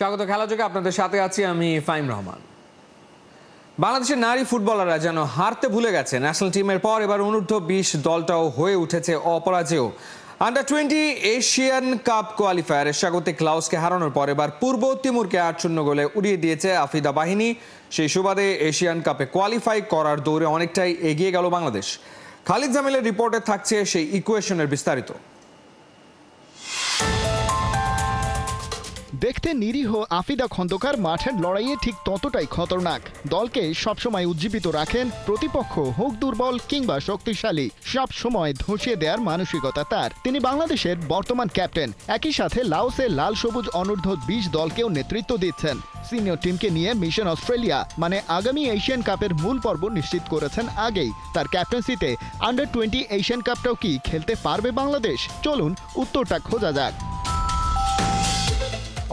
স্বাগত খেলাযোগে আপনাদের সাথে আছি আমি ফাইম রহমান। বাংলাদেশের নারী ফুটবলাররা যেন হারতে ভুলে গেছে। ন্যাশনাল টিমের পর এবার অনূর্ধ্ব-20 দলটাও হয়ে উঠেছে অপরাজেয়। আন্ডার-20 এশিয়ান কাপ কোয়ালিফায়ারে স্বাগতিক লাওসকে হারানোর পর এবার পূর্ব তিমুরকে 8-0 গোলে উড়িয়ে দিয়েছে আফিদা বাহিনী। সেই সুবাদে এশিয়ান কাপে কোয়ালিফাই করার দৌড়ে অনেকটাই এগিয়ে গেল বাংলাদেশ। খালিদ জামিলের রিপোর্টে থাকছে সেই ইকুয়েশনের বিস্তারিত। দেখতে নিরীহ আফিদা খন্দকার মাঠের লড়াইয়ে ঠিক ততটাই খতরনাক। দলকে সবসময় উজ্জীবিত রাখেন, প্রতিপক্ষ হোক দুর্বল কিংবা শক্তিশালী, সব সময় ধসিয়ে দেওয়ার মানসিকতা তার। তিনি বাংলাদেশের বর্তমান ক্যাপ্টেন, একই সাথে লাওসের লাল সবুজ অনূর্ধ্ব-20 দলকেও নেতৃত্ব দিচ্ছেন। সিনিয়র টিমকে নিয়ে মিশন অস্ট্রেলিয়া মানে আগামী এশিয়ান কাপের মূল পর্ব নিশ্চিত করেছেন আগেই। তার ক্যাপ্টেন্সিতে আন্ডার-20 এশিয়ান কাপটাও কি খেলতে পারবে বাংলাদেশ? চলুন উত্তরটা খোঁজা যাক।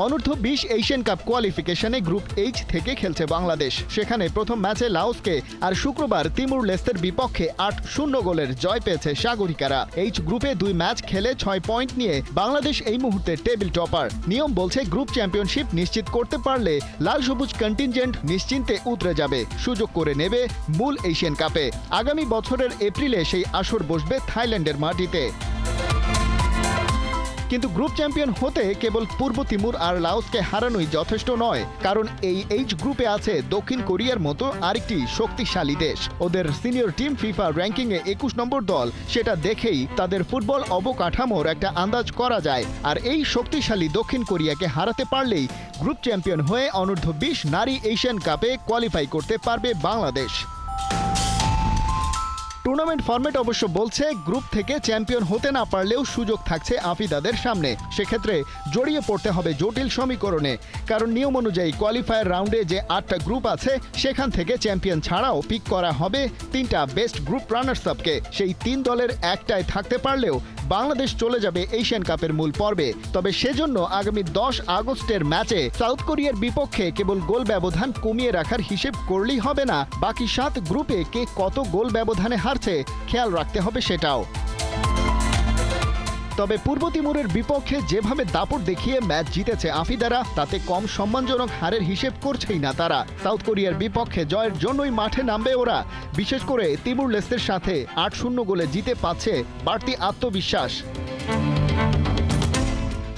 অনূর্ধ্ব-20 এশিয়ান কাপ কোয়ালিফিকেশনে গ্রুপ এইচ থেকে খেলছে বাংলাদেশ। সেখানে প্রথম ম্যাচে লাওসকে আর শুক্রবার তিমুর লেস্তের বিপক্ষে 8-0 গোলের জয় পেয়েছে সাগরিকারা। এইচ গ্রুপে 2 ম্যাচ খেলে 6 পয়েন্ট নিয়ে বাংলাদেশ এই মুহূর্তে টেবিল টপার। নিয়ম বলছে গ্রুপ চ্যাম্পিয়নশিপ নিশ্চিত করতে পারলে লাল সবুজ কন্টিনজেন্ট নিশ্চিন্তে উতরে যাবে, সুযোগ করে নেবে মূল এশিয়ান কাপে। আগামী বছরের এপ্রিলে সেই আসর বসবে থাইল্যান্ডের মাটিতে। কিন্তু গ্রুপ চ্যাম্পিয়ন হতে কেবল পূর্ব তিমুর আর লাওসকে হারানোই যথেষ্ট নয়, কারণ এই এইচ গ্রুপে আছে দক্ষিণ কোরিয়ার মতো আরেকটি শক্তিশালী দেশ। ওদের সিনিয়র টিম ফিফা র্যাঙ্কিংয়ে 21 নম্বর দল, সেটা দেখেই তাদের ফুটবল অবকাঠামোর একটা আন্দাজ করা যায়। আর এই শক্তিশালী দক্ষিণ কোরিয়াকে হারাতে পারলেই গ্রুপ চ্যাম্পিয়ন হয়ে অনূর্ধ্ব-20 নারী এশিয়ান কাপে কোয়ালিফাই করতে পারবে বাংলাদেশ। টুর্নামেন্ট ফরম্যাট অবশ্য বলছে গ্রুপ থেকে চ্যাম্পিয়ন হতে না পারলেও সুযোগ থাকছে আফিদাদের সামনে। সেক্ষেত্রে জড়িয়ে পড়তে হবে জটিল সমীকরণে, কারণ নিয়ম অনুযায়ী কোয়ালিফায়ার রাউন্ডে যে 8টা গ্রুপ আছে সেখান থেকে চ্যাম্পিয়ন ছাড়াও পিক করা হবে 3টা বেস্ট গ্রুপ রানার্স আপকে। সেই 3 দলের একটায় থাকতে পারলেও বাংলাদেশ চলে যাবে এশিয়ান কাপের মূল পর্বে। তবে সেজন্য আগামী 10 আগস্টের ম্যাচে সাউথ কোরিয়ার বিপক্ষে কেবল গোল ব্যবধান কমিয়ে রাখার হিসেব করলেই হবে না, বাকি 7 গ্রুপে কে কত গোল ব্যবধানে হারছে খেয়াল রাখতে হবে সেটাও। তবে পূর্ব তিমুরের বিপক্ষে যেভাবে দাপট দেখিয়ে ম্যাচ জিতেছে আফিদারা, তাতে কম সম্মানজনক হারের হিসেব করছেই না তারা। সাউথ কোরিয়ার বিপক্ষে জয়ের জন্যই মাঠে নামবে ওরা। বিশেষ করে তিমুর লেস্তের সাথে 8-0 গোলে জিতে পাচ্ছে বাড়তি আত্মবিশ্বাস।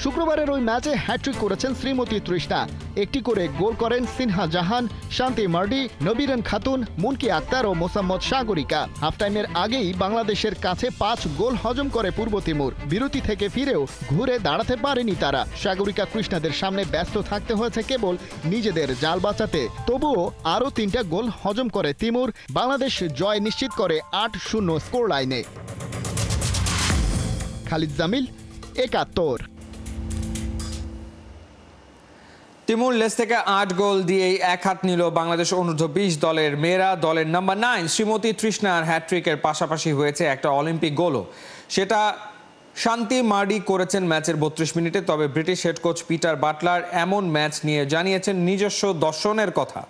শুক্রবারের ওই ম্যাচে হ্যাট্রিক করেছেন শ্রীমতী তৃষ্ণা, একটি করে গোল করেন সিনহা জাহান, শান্তি মার্ডি, নবীরন খাতুন, মুনকি আক্তার ও মোসাম্মদ সাগরিকা। হাফ টাইমের আগেই বাংলাদেশের কাছে 5 গোল হজম করে পূর্ব তিমুর। বিরতি থেকে ফিরেও ঘুরে দাঁড়াতে পারেনি তারা। সাগরিকা কৃষ্ণাদের সামনে ব্যস্ত থাকতে হয়েছে কেবল নিজেদের জাল বাঁচাতে। তবুও আরও 3টা গোল হজম করে তিমুর। বাংলাদেশ জয় নিশ্চিত করে 8-0 স্কোর লাইনে। খালিদ জামিল, 71। তিমুর লেস থেকে 8 গোল দিয়েই এক হাত নিল বাংলাদেশ অনূর্ধ্ব-20 দলের মেয়েরা। দলের নাম্বার 9 শ্রীমতী তৃষ্ণার হ্যাট্রিকের পাশাপাশি হয়েছে একটা অলিম্পিক গোলও। সেটা শান্তি মার্ডি করেছেন ম্যাচের 32 মিনিটে। তবে British head coach Peter Butler এমন ম্যাচ নিয়ে জানিয়েছেন নিজস্ব দর্শনের কথা।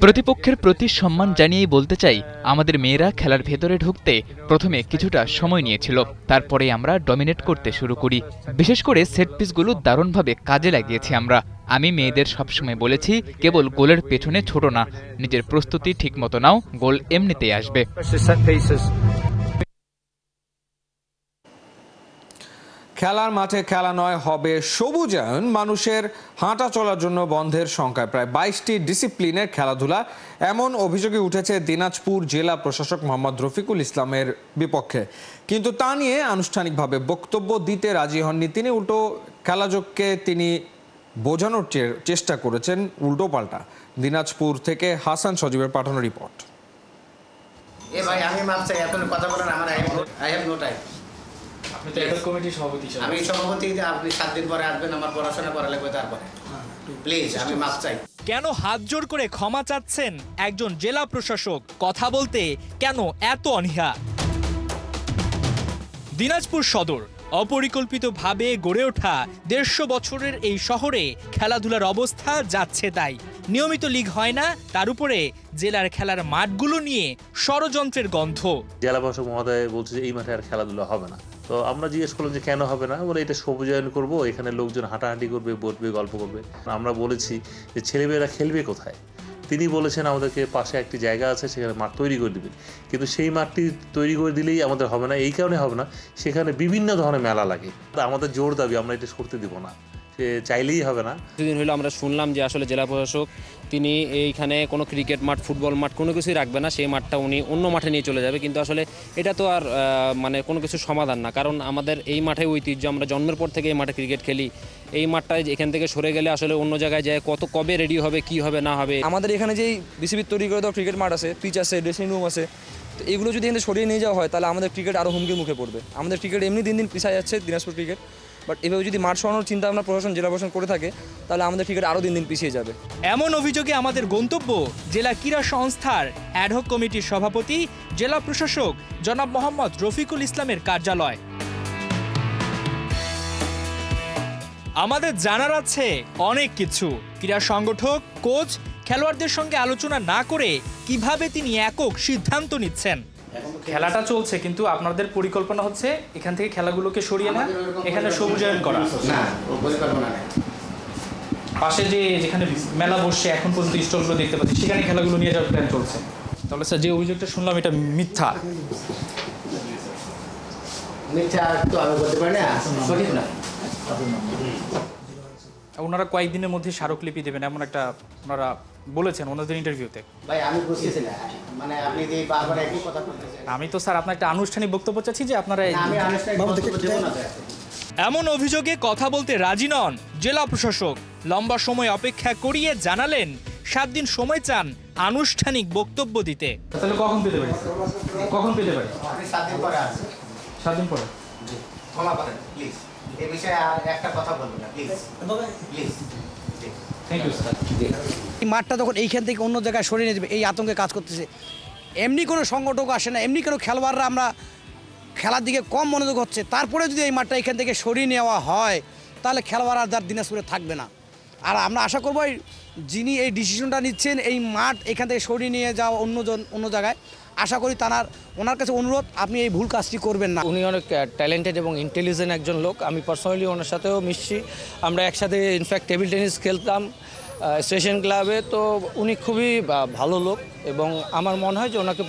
প্রতিপক্ষের প্রতি সম্মান জানিয়েই বলতে চাই, আমাদের মেয়েরা খেলার ভেতরে ঢুকতে প্রথমে কিছুটা সময় নিয়েছিল, তারপরে আমরা ডমিনেট করতে শুরু করি। বিশেষ করে সেট পিসগুলো দারুণভাবে কাজে লাগিয়েছি আমরা। আমি মেয়েদের সবসময় বলেছি, কেবল গোলের পেছনে ছোট না, নিজের প্রস্তুতি ঠিকমতো নাও, গোল এমনিতেই আসবে। খেলার মাঠে খেলা নয়, হবে সবুজায়ন। মানুষের হাঁটা চলার জন্য বন্ধের সংখ্যায় প্রায় 22টি ডিসিপ্লিনের খেলাধুলা, এমন অভিযোগে উঠেছে দিনাজপুর জেলা প্রশাসক মোহাম্মদ রফিকুল ইসলামের বিপক্ষে। কিন্তু তা নিয়ে আনুষ্ঠানিকভাবে বক্তব্য দিতে রাজি হননি তিনি। উল্টো খেলাযোগকে তিনি বোঝানোর চেষ্টা করেছেন উল্টো পাল্টা। দিনাজপুর থেকে হাসান সজীবের পাঠানো রিপোর্ট। আমি সভাপতি, আপনি 7 দিন পরে আসবেন, আমার পড়াশোনা করা লাগবে, তারপরে প্লিজ আমি মাফ চাই। কেন হাত জোর করে ক্ষমা চাচ্ছেন একজন জেলা প্রশাসক? কথা বলতে কেন এত অনীহা? দিনাজপুর সদর অপরিকল্পিতভাবে গড়ে ওঠা 150 বছরের এই শহরে খেলাধুলার অবস্থা যাচ্ছে তাই। নিয়মিত লীগ হয় না, তার উপরে জেলার খেলার মাঠগুলো নিয়ে ষড়যন্ত্রের গন্ধ। জেলা প্রশাসক মহোদয় বলছে যে এই মাঠে আর খেলাধুলা হবে না। তো আমরা জিজ্ঞেস করলাম যে কেন হবে না, বলে এটা সবুজায়ন করব, এখানে লোকজন হাঁটাহাঁটি করবে, বসবে, গল্প করবে। আমরা বলেছি যে ছেলেমেয়েরা খেলবে কোথায়, তিনি বলেছেন আমাদেরকে পাশে একটি জায়গা আছে, সেখানে মাঠ তৈরি করে দেবেন। কিন্তু সেই মাঠটি তৈরি করে দিলেই আমাদের হবে না, এই কারণে হবে না, সেখানে বিভিন্ন ধরনের মেলা লাগে। আমাদের জোর দাবি আমরা এটা করতে দিব না, সে চাইলেই হবে না। কিছুদিন হলো আমরা শুনলাম যে আসলে জেলা প্রশাসক তিনি এইখানে কোনো ক্রিকেট মাঠ, ফুটবল মাঠ কোনো কিছুই রাখবে না, সেই মাঠটা উনি অন্য মাঠে নিয়ে চলে যাবে। কিন্তু আসলে এটা তো আর মানে কোনো কিছু সমাধান না, কারণ আমাদের এই মাঠে ঐতিহ্য, আমরা জন্মের পর থেকে এই মাঠে ক্রিকেট খেলি। এই মাঠটা এখান থেকে সরে গেলে আসলে অন্য জায়গায় যায় কবে রেডি হবে, কি হবে না হবে। আমাদের এখানে যেই বিসিবির তৈরি করে দেওয়া ক্রিকেট মাঠ আছে, পিচ আছে, ড্রেসিং রুম আছে, তো এগুলো যদি এখানে সরিয়ে নিয়ে যাওয়া হয় তাহলে আমাদের ক্রিকেট আরও হুমকির মুখে পড়বে। আমাদের ক্রিকেট এমনি দিন দিন পিছিয়ে যাচ্ছে, দিনাজপুর ক্রিকেট। বাট এভাবে যদি মাঠ সরানোর চিন্তা ভাবনা প্রশাসন, জেলা প্রশাসন করে থাকে, তাহলে আমাদের ক্রিকেট আরও দিন দিন পিছিয়ে যাবে। এমন অভিযোগে আমাদের গন্তব্য জেলা ক্রীড়া সংস্থার অ্যাডহক কমিটির সভাপতি জেলা প্রশাসক জনাব মোহাম্মদ রফিকুল ইসলামের কার্যালয়। আমাদের জানার আছে অনেক কিছু। ক্রীড়া সংগঠক, কোচ, খেলোয়াড়দের সঙ্গে আলোচনা না করে কিভাবে তিনি একক সিদ্ধান্ত নিচ্ছেন। খেলাটা চলছে, কিন্তু আপনাদের পরিকল্পনা হচ্ছে এখান থেকে খেলাগুলোকে সরিয়ে না, এখানে সবুজায়ন করা। না, ও পরিকল্পনা নেই। পাশে যেখানে মেলা বসছে, এখন পর্যন্ত স্টলগুলো দেখতে পাচ্ছি, সেখানে খেলাগুলো নিয়ে যাওয়ার প্ল্যান চলছে। তাহলে স্যার, যে অভিযোগটা শুনলাম এটা মিথ্যা। মিথ্যা তো আমি বলতে পারি না, সঠিক না। ওনারা কয়েকদিনের মধ্যে স্মারকলিপি দেবেন এমন একটা ওনারা বলেছেন ওনাদের ইন্টারভিউতে। ভাই আমি বুঝতেছি না, মানে আপনি যে বারবার একই কথা বলতেছেন। আমি তো স্যার আপনার একটা আনুষ্ঠানিক বক্তব্য চাচ্ছি যে আপনারা আমি আনুষ্ঠানিক বক্তব্য দেব না। এমন অভিযোগে কথা বলতে রাজি নন জেলা প্রশাসক। লম্বা সময় অপেক্ষা করিয়ে জানালেন 7 দিন সময় চান আনুষ্ঠানিক বক্তব্য দিতে। তাহলে কখন পেতে পারি? কখন পেতে পারি? আপনি 7 দিন পরে আসবেন। 7 দিন পরে? ক্ষমা করেন প্লিজ, এই বিষয়ে আর একটা কথা বলবেন না please, please. Thank you sir. এই মাঠটা যখন এইখান থেকে অন্য জায়গায় সরিয়ে নিয়ে যাবে, এই আতঙ্কে কাজ করতেছে। এমনি কোনো সংগঠক আসে না, এমনি কোনো খেলোয়াড়রা আমরা খেলার দিকে কম মনোযোগ হচ্ছে, তারপরে যদি এই মাঠটা এখান থেকে সরিয়ে নেওয়া হয় তাহলে খেলোয়াড় আর দিনাজপুরে থাকবে না। আর আমরা আশা করবো যিনি এই ডিসিশনটা নিচ্ছেন, এই মাঠ এখান থেকে সরিয়ে নিয়ে যাওয়া অন্য জায়গায়, আশা করি ওনার কাছে অনুরোধ, আপনি এই ভুল কাজটি করবেন না। উনি অনেক ট্যালেন্টেড এবং ইন্টেলিজেন্ট একজন লোক। আমি পার্সোনালি ওনার সাথেও মিশছি, আমরা একসাথে ইনফ্যাক্ট টেবিল টেনিস খেলতাম স্টেশন ক্লাবে। তো উনি খুবই ভালো লোক এবং আমার মনে হয় যে ওনাকে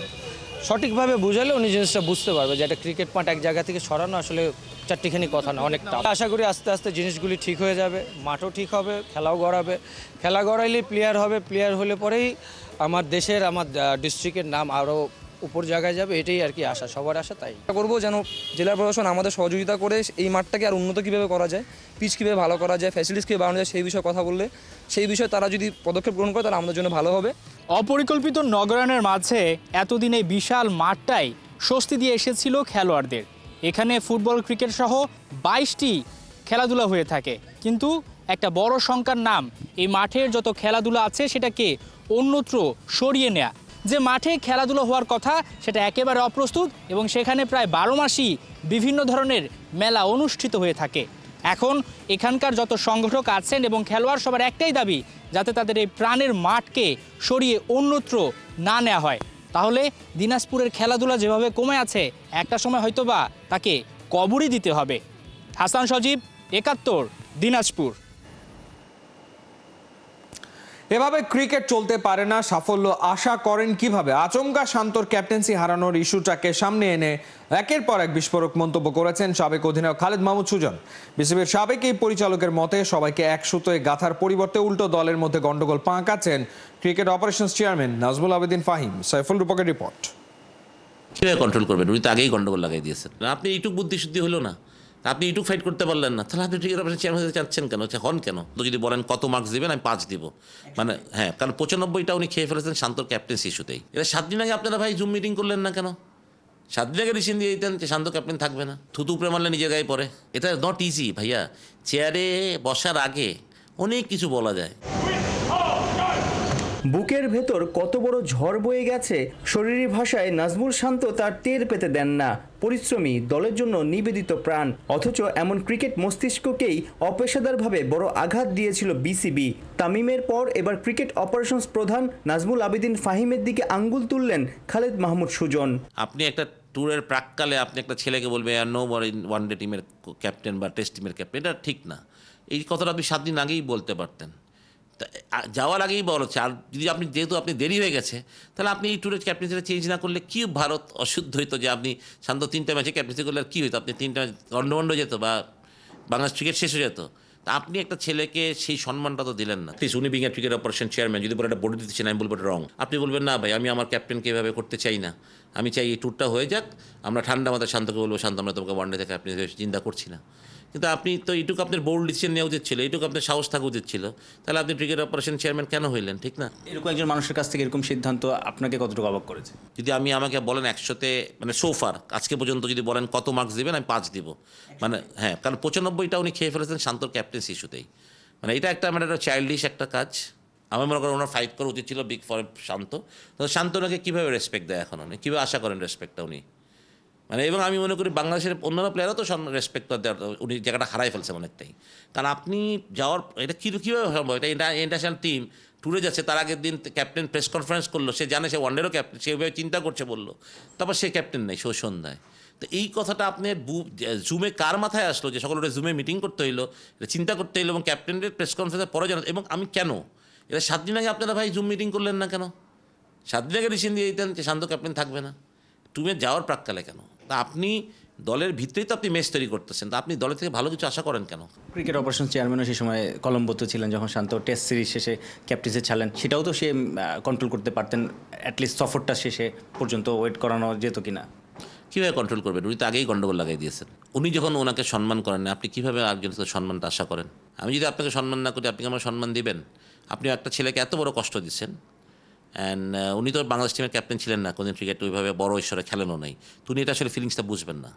সঠিকভাবে বুঝালে উনি জিনিসটা বুঝতে পারবে যে একটা ক্রিকেট মাঠ এক জায়গা থেকে সরানো আসলে চারটিখানি কথা না, অনেকটা। আশা করি আস্তে আস্তে জিনিসগুলি ঠিক হয়ে যাবে, মাঠও ঠিক হবে, খেলাও গড়াবে। খেলা গড়াইলে প্লেয়ার হবে, প্লেয়ার হলে পরেই আমার দেশের, আমার ডিস্ট্রিক্টের নাম আরও উপর জায়গায় যাবে, এটাই আর কি আশা, সবার আশা। তাই করবো যেন জেলা প্রশাসন আমাদের সহযোগিতা করে এই মাঠটাকে আর উন্নত কীভাবে করা যায়, পিচ কীভাবে ভালো করা যায়, ফ্যাসিলিটিস কীভাবে বাড়ানো যায়, সেই বিষয়ে কথা বললে, সেই বিষয়ে তারা যদি পদক্ষেপ গ্রহণ করে তাহলে আমাদের জন্য ভালো হবে। অপরিকল্পিত নগরায়নের মাঝে এতদিন এই বিশাল মাঠটাই স্বস্তি দিয়ে এসেছিল খেলোয়াড়দের। এখানে ফুটবল, ক্রিকেট সহ 22টি খেলাধুলা হয়ে থাকে, কিন্তু একটা বড় শঙ্কার নাম এই মাঠের যত খেলাধুলা আছে সেটাকে অন্যত্র সরিয়ে নেয়া। যে মাঠে খেলাধুলা হওয়ার কথা সেটা একেবারে অপ্রস্তুত এবং সেখানে প্রায় 12 মাসই বিভিন্ন ধরনের মেলা অনুষ্ঠিত হয়ে থাকে। এখন এখানকার যত সংগঠক আছেন এবং খেলোয়াড় সবার একটাই দাবি, যাতে তাদের এই প্রাণের মাঠকে সরিয়ে অন্যত্র না নেওয়া হয়। তাহলে দিনাজপুরের খেলাধুলা যেভাবে কমে আছে, একটা সময় হয়তোবা তাকে কবরই দিতে হবে। হাসান সজীব, 71, দিনাজপুর। এভাবে ক্রিকেট চলতে পারে না, সাফল্য আশা করেন কিভাবে? আচমকা শান্তর ক্যাপ্টেন্সি হারানোর ইস্যুটাকে সামনে এনে একের পর এক বিস্ফোরক মন্তব্য করেছেন সাবেক অধিনায়ক খালেদ মাহমুদ সুজন। বিসিবির সাবেক এই পরিচালকের মতে সবাইকে এক সুতোয় গাথার পরিবর্তে উল্টো দলের মধ্যে গন্ডগোল পাকাচ্ছেন cricket operations chairman Nazmul Abedin Fahim. Saiful রূপকের রিপোর্ট। কীভাবে কন্ট্রোল করবেন? উনি তো আগেই গন্ডগোল লাগাই দিয়েছেন। আপনি এইটুক বুদ্ধিশুদ্ধি হলো না, আপনি এইটুক ফাইট করতে পারলেন না, তাহলে আপনি ক্রিকেট অপারেশন চেয়ারম্যান হতে চাচ্ছেন কেন? হন কেন? তো যদি বলেন কত মার্কস দেবেন, আমি 5 দিব। মানে হ্যাঁ, কারণ 95টা উনি খেয়ে ফেলেছেন শান্তর ক্যাপ্টেন্সি ইস্যুতেই। এটা 7 দিন আগে আপনারা ভাই জুম মিটিং করলেন না কেন? 7 দিন আগে ডিসিশন দিয়ে দিতেন যে শান্ত ক্যাপ্টেন থাকবে না। থুতু উপরে মারলে নিজের গায়ে পড়ে। এটা নট ইজি ভাইয়া। চেয়ারে বসার আগে অনেক কিছু বলা যায়। বুকের ভেতর কত বড় ঝড় বয়ে গেছে শরীরী ভাষায় নাজমুল শান্ত তার টের পেতে দেন না। পরিশ্রমী, দলের জন্য নিবেদিত প্রাণ, অথচ এমন ক্রিকেট মস্তিষ্ককেই অপেশাদারভাবে বড় আঘাত দিয়েছিল বিসিবি। তামিমের পর এবার ক্রিকেট অপারেশনস প্রধান নাজমুল আবেদিন ফাহিমের দিকে আঙ্গুল তুললেন খালেদ মাহমুদ সুজন। আপনি একটা ট্যুরের প্রাককালে আপনি একটা ছেলেকে বলবেন নো ওয়ান ডে টিমের ক্যাপ্টেন বা টেস্ট টিমের ক্যাপ্টেন, এটা ঠিক না। এই কথাটা আপনি 7 দিন আগেই বলতে পারতেন, যাওয়ার আগেই বলা হচ্ছে। আর যদি আপনি যেহেতু আপনি দেরি হয়ে গেছে, তাহলে আপনি এই ট্যুরের ক্যাপ্টেন্সিটা চেঞ্জ না করলে কি ভারত অশুদ্ধ হইতো যে আপনি শান্ত 3টা ম্যাচে ক্যাপ্টেন্সি করলে আর কী হইতো? আপনি 3টা ম্যাচ গন্ডগন্ড যেত বা বাংলাদেশ ক্রিকেট শেষ হয়ে যেত। তা আপনি একটা ছেলেকে সেই সম্মানটা তো দিলেন না। প্লিজ, উনি being a cricket operation chairman, যদি বলে একটা বোর্ড দিচ্ছেন, আমি বলবো রং। আপনি বলবেন না ভাই, আমি আমার ক্যাপ্টেনকে এভাবে করতে চাই না, আমি চাই এই ট্যুরটা হয়ে যাক, আমরা ঠান্ডা মাথায় শান্তকে বলবো শান্ত, আমরা তোমাকে ওয়ান ডে থেকে ক্যাপ্টেন চিন্তা করছি না। কিন্তু আপনি তো এইটুকু আপনার বোল্ড ডিসিশন নেওয়া উচিত ছিল, এইটুকু আপনার সাহস থাকা উচিত ছিল। তাহলে আপনি ক্রিকেট অপারেশন চেয়ারম্যান কেন হইলেন? ঠিক না? এরকম একজন মানুষের কাছ থেকে এরকম সিদ্ধান্ত আপনাকে কতটুকু অবাক করেছে? যদি আমাকে বলেন 100তে মানে সোফার আজকে পর্যন্ত যদি বলেন কত মার্কস দেবেন, আমি 5 দিব। মানে হ্যাঁ, কারণ 95টা উনি খেয়ে ফেলেছেন শান্তর ক্যাপ্টেন্সি ইস্যুতেই। মানে এটা একটা মানে একটা চাইল্ডিশ একটা কাজ। আমি মনে করেন ওনার ফাইট করা উচিত ছিল বিগ ফর শান্ত। তো শান্ত ওনাকে কীভাবে রেসপেক্ট দেয় এখন, উনি কীভাবে আশা করেন রেসপেক্টটা উনি? মানে এবং আমি মনে করি বাংলাদেশের অন্যান্য প্লেয়ারও তো রেসপেক্ট দেওয়ার, উনি জায়গাটা হারাই ফেলছেন অনেকটাই। কারণ আপনি যাওয়ার এটা কীভাবে সম্ভব? এটা ইন্টারন্যাশনাল টিম ট্যুরে যাচ্ছে, তার আগের দিন ক্যাপ্টেন প্রেস কনফারেন্স করলো, সে জানে সে ওয়ানডেরও ক্যাপ্টেন, সেভাবে চিন্তা করছে বললো, তারপর সে ক্যাপ্টেন নেই সন্ধ্যায়। তো এই কথাটা আপনি জুমে কার মাথায় আসলো যে সকল জুমে মিটিং করতে হইলো, এটা চিন্তা করতে হইলো এবং ক্যাপ্টেনের প্রেস কনফারেন্সের পরে জানা। এবং আমি কেন এটা 7 দিন আগে আপনারা ভাই জুম মিটিং করলেন না কেন? 7 দিন আগে ডিসিশন দিয়ে দিতেন যে শান্ত ক্যাপ্টেন থাকবে না, টুমে যাওয়ার প্রাককালে কেন? তা আপনি দলের ভিতরেই তো আপনি ম্যাচ তৈরি করতেছেন, তা আপনি দলের থেকে ভালো কিছু আশা করেন কেন? ক্রিকেট অপারেশন চেয়ারম্যানও সেই সময় কলম্বোতে ছিলেন যখন শান্ত টেস্ট সিরিজ শেষে ক্যাপ্টেন্সি ছাড়লেন, সেটাও তো সে কন্ট্রোল করতে পারতেন, অ্যাটলিস্ট সফরটা শেষে পর্যন্ত ওয়েট করানো যেত কিনা? কীভাবে কন্ট্রোল করবেন? উনি তো আগেই গন্ডগোল লাগাই দিয়েছেন। উনি যখন ওনাকে সম্মান করেন না, আপনি কীভাবে একজনের সম্মানটা আশা করেন? আমি যদি আপনাকে সম্মান না করি, আপনি আমার সম্মান দিবেন? আপনি একটা ছেলেকে এত বড় কষ্ট দিচ্ছেন, অ্যান্ড উনি তো বাংলাদেশ টিমের ক্যাপ্টেন ছিলেন না, কোনদিন ক্রিকেট ওইভাবে বড় ঈশ্বরে খেলেনও নাই। তো উনি এটা আসলে ফিলিংসটা বুঝবেন না।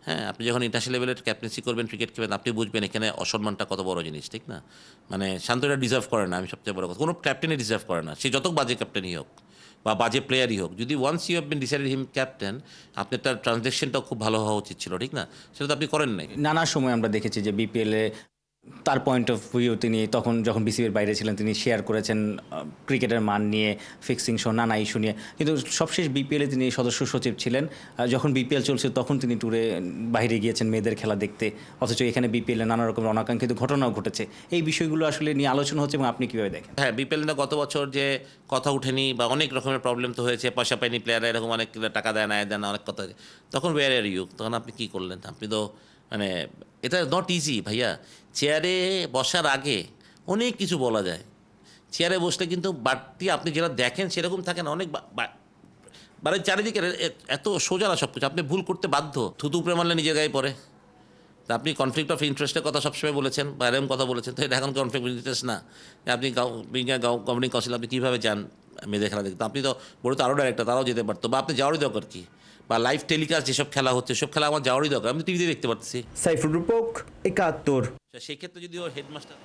হ্যাঁ, আপনি যখন ইন্টারন্যাশনাল লেভেলের ক্যাপ্টেন্সি করবেন, ক্রিকেট খেলবেন, আপনি বুঝবেন এখানে অসম্মানটা কত বড় জিনিস, ঠিক না? মানে শান্ত এটা ডিজার্ভ করে না, আমি সবচেয়ে বড় কথা, কোনো ক্যাপ্টেনই ডিজার্ভ করে না, সে যত বাজে ক্যাপ্টেনই হোক বা বাজে প্লেয়ারই হোক। যদি once you have been decided him captain, আপনার তার ট্রানজ্যাকশনটাও খুব ভালো হওয়া উচিত ছিল, ঠিক না? সেটা তো আপনি করেন নাই। নানা সময় আমরা দেখেছি যে বিপিএলে তার পয়েন্ট অফ ভিউ তিনি তখন যখন বিসিবির বাইরে ছিলেন তিনি শেয়ার করেছেন ক্রিকেটের মান নিয়ে, ফিক্সিং সহ নানা ইস্যু নিয়ে। কিন্তু সবশেষ বিপিএলে তিনি সদস্য সচিব ছিলেন, যখন বিপিএল চলছে তখন তিনি ট্যুরে বাইরে গিয়েছেন মেয়েদের খেলা দেখতে, অথচ এখানে বিপিএলে নানা রকম অনাকাঙ্ক্ষিত ঘটনাও ঘটেছে। এই বিষয়গুলো আসলে নিয়ে আলোচনা হচ্ছে এবং আপনি কীভাবে দেখেন? হ্যাঁ, বিপিএল না গত বছর যে কথা উঠেনি বা অনেক রকমের প্রবলেম তো হয়েছে, পয়সা পায়নি প্লেয়াররা, এরকম অনেক টাকা দেয় না দেয় না অনেক কথা, তখন ওয়ার আর ইউ, তখন আপনি কী করলেন? আপনি তো মানে এটা নট ইজি ভাইয়া। চেয়ারে বসার আগে অনেক কিছু বলা যায়, চেয়ারে বসলে কিন্তু বাড়তি আপনি যেটা দেখেন সেরকম থাকে না, অনেক মানে চারিদিকে এত সোজা না সব কিছু, আপনি ভুল করতে বাধ্য। থুতু উপরে মারলে নিজের গায়ে পড়ে। তা আপনি কনফ্লিক্ট অফ ইন্টারেস্টের কথা সবসময় বলেছেন বা এরকম কথা বলেছেন, তো এটা এখন কনফ্লিক্ট অফ ইন্টারেস্ট না। আপনি গভর্নিং কাউন্সিল আপনি কীভাবে যান মেয়েদের খেলা দেখতে? আপনি তো বড় তো আরও ডাইরেক্টর, তারাও যেতে পারতো, বা আপনি যাওয়ারই দরকার কি? বা লাইভ টেলিকাস্ট যেসব খেলা হচ্ছে সব খেলা আমার যাওয়ারই দরকার, আমি টিভিতে দেখতে পাচ্ছি। সাইফুর রূপক, 71। সেই ক্ষেত্রে যদি ওর হেডমাস্টার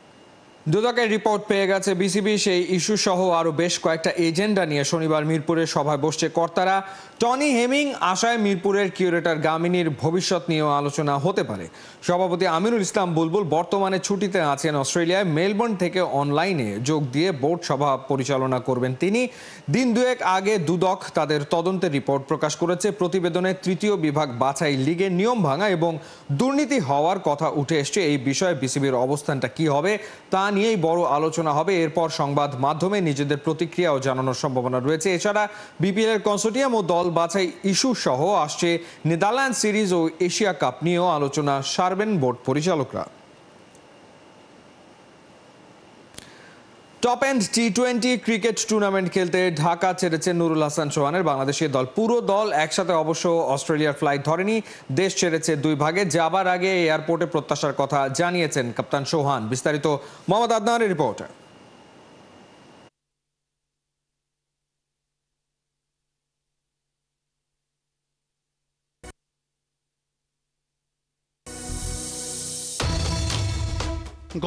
দুদকের রিপোর্ট পেয়ে গেছে বিসিবি। সেই ইস্যু সহ আরও বেশ কয়েকটা এজেন্ডা নিয়ে শনিবার মিরপুরের সভায় বসছে কর্তারা। টনি হেমিং আশায় মিরপুরের কিউরেটর গামিনীর ভবিষ্যৎ নিয়েও আলোচনা হতে পারে। সভাপতি আমিনুল ইসলাম বুলবুল বর্তমানে ছুটিতে আছেন অস্ট্রেলিয়ায়। মেলবোর্ন থেকে অনলাইনে যোগ দিয়ে বোর্ড সভা পরিচালনা করবেন তিনি। দিন দুয়েক আগে দুদক তাদের তদন্তের রিপোর্ট প্রকাশ করেছে। প্রতিবেদনে তৃতীয় বিভাগ বাছাই লিগের নিয়ম ভাঙা এবং দুর্নীতি হওয়ার কথা উঠে এসছে। এই বিষয়ে বিসিবির অবস্থানটা কি হবে তা নিয়েই বড় আলোচনা হবে। এরপর সংবাদ মাধ্যমে নিজেদের প্রতিক্রিয়াও জানানোর সম্ভাবনা রয়েছে। এছাড়া বিপিএল এর কনসোর্টিয়াম ও দল বাছাই ইস্যু সহ আসছে নেদারল্যান্ড সিরিজ ও এশিয়া কাপ নিয়েও আলোচনা সারবেন বোর্ড পরিচালকরা। Top end T20 cricket tournament খেলতে ঢাকা ছেড়েছে নুরুল হাসান সোহানের বাংলাদেশের দল। পুরো দল একসাথে অবশ্য অস্ট্রেলিয়ার ফ্লাইট ধরেনি, দেশ ছেড়েছে 2 ভাগে। যাবার আগে এয়ারপোর্টে প্রত্যাশার কথা জানিয়েছেন কাপ্তান সোহান। বিস্তারিত মোহাম্মদ আদনানের রিপোর্ট।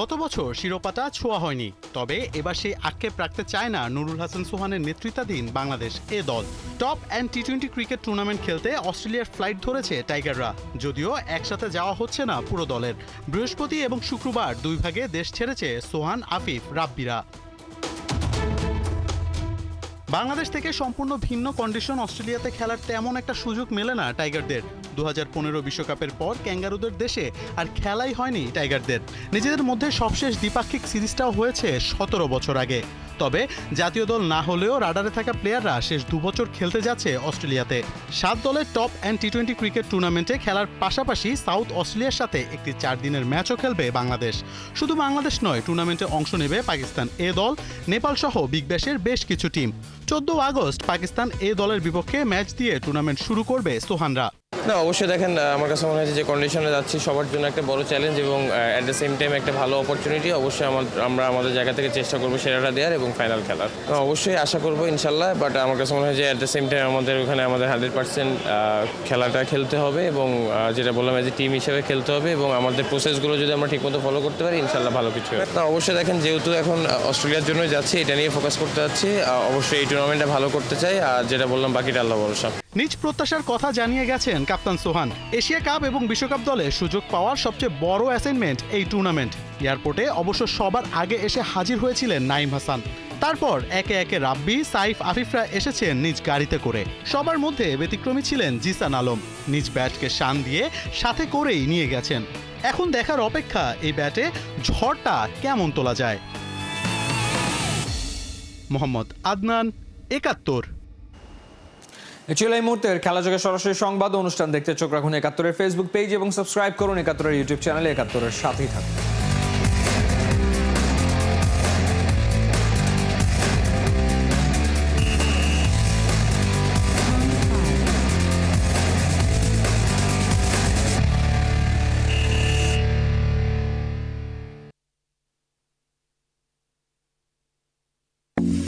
গত বছর শিরোপাটা ছোঁয়া হয়নি, তবে এবার সেই আক্ষেপ রাখতে চায় না নুরুল হাসান সোহানের নেতৃত্বাধীন বাংলাদেশ এ দল। Top end T20 cricket tournament খেলতে অস্ট্রেলিয়ার ফ্লাইট ধরেছে টাইগাররা, যদিও একসাথে যাওয়া হচ্ছে না পুরো দলের। বৃহস্পতি এবং শুক্রবার 2 ভাগে দেশ ছেড়েছে সোহান, আফিফ, রাব্বিরা। বাংলাদেশ থেকে সম্পূর্ণ ভিন্ন কন্ডিশন অস্ট্রেলিয়াতে খেলার তেমন একটা সুযোগ মেলে না টাইগারদের। 2015 বিশ্বকাপের পর ক্যাঙ্গারুদের দেশে আর খেলাই হয়নি টাইগারদের। নিজেদের মধ্যে সবশেষ দ্বিপাক্ষিক সিরিজটাও হয়েছে 17 বছর আগে। তবে জাতীয় দল না হলেও রাডারে থাকা প্লেয়াররা শেষ 2 বছর খেলতে যাচ্ছে অস্ট্রেলিয়াতে। 7 দলের টপ অ্যান্ড টি20 ক্রিকেট টুর্নামেন্টে খেলার পাশাপাশি সাউথ অস্ট্রেলিয়ার সাথে একটি 4 দিনের ম্যাচও খেলবে বাংলাদেশ। শুধু বাংলাদেশ নয়, টুর্নামেন্টে অংশ নেবে পাকিস্তান এ দল, নেপাল সহ বিগ ব্যাশের বেশ কিছু টিম। 14 আগস্ট পাকিস্তান এ দলের বিপক্ষে ম্যাচ দিয়ে টুর্নামেন্ট শুরু করবে সোহানরা। না, অবশ্যই দেখেন, আমার কাছে মনে হয়েছে যে কন্ডিশনে যাচ্ছি সবার জন্য একটা বড় চ্যালেঞ্জ এবং অ্যাট দ্য সেম টাইম একটা ভালো অপরচুনিটি। অবশ্যই আমরা আমাদের জায়গা থেকে চেষ্টা করবো সেরাটা দেওয়ার এবং ফাইনাল খেলার। অবশ্যই আশা করবো ইনশাল্লাহ, বাট আমার কাছে মনে হয় যে অ্যাট দ্য সেম টাইম আমাদের ওখানে আমাদের 100% খেলাটা খেলতে হবে এবং যেটা বললাম যে টিম হিসেবে খেলতে হবে এবং আমাদের প্রসেসগুলো যদি আমরা ঠিকমতো ফলো করতে পারি ইনশাল্লাহ ভালো কিছু হবে। না, অবশ্যই দেখেন, যেহেতু এখন অস্ট্রেলিয়ার জন্য যাচ্ছি, এটা নিয়ে ফোকাস করতে যাচ্ছি। অবশ্যই এই টুর্নামেন্টটা ভালো করতে চাই, আর যেটা বললাম বাকিটা আল্লাহ ভরসা। নিজ প্রত্যাশার কথা জানিয়ে গেছেন কাপ্তান সোহান। এশিয়া কাপ এবং বিশ্বকাপ দলে সুযোগ পাওয়ার সবচেয়ে বড় অ্যাসাইনমেন্ট এই টুর্নামেন্ট। এয়ারপোর্টে অবশ্য সবার আগে এসে হাজির হয়েছিলেন নাইম হাসান। তারপর একে একে রাব্বি, সাইফ, আফিফরা এসেছেন নিজ গাড়িতে করে। সবার মধ্যে ব্যতিক্রমী ছিলেন জিসান আলম। নিজ ব্যাটকে শান দিয়ে সাথে করেই নিয়ে গেছেন। এখন দেখার অপেক্ষা এই ব্যাটে ঝড়টা কেমন তোলা যায়। মোহাম্মদ আদনান, 71। ছিল এই মুহূর্তের খেলাযোগের সরাসরি সংবাদ অনুষ্ঠান দেখতে চোখ রাখুন 71-এর ফেসবুক পেজ এবং সাবস্ক্রাইব করুন 71-এর ইউটিউব চ্যানেলে। 71-এর সাথেই থাকুন।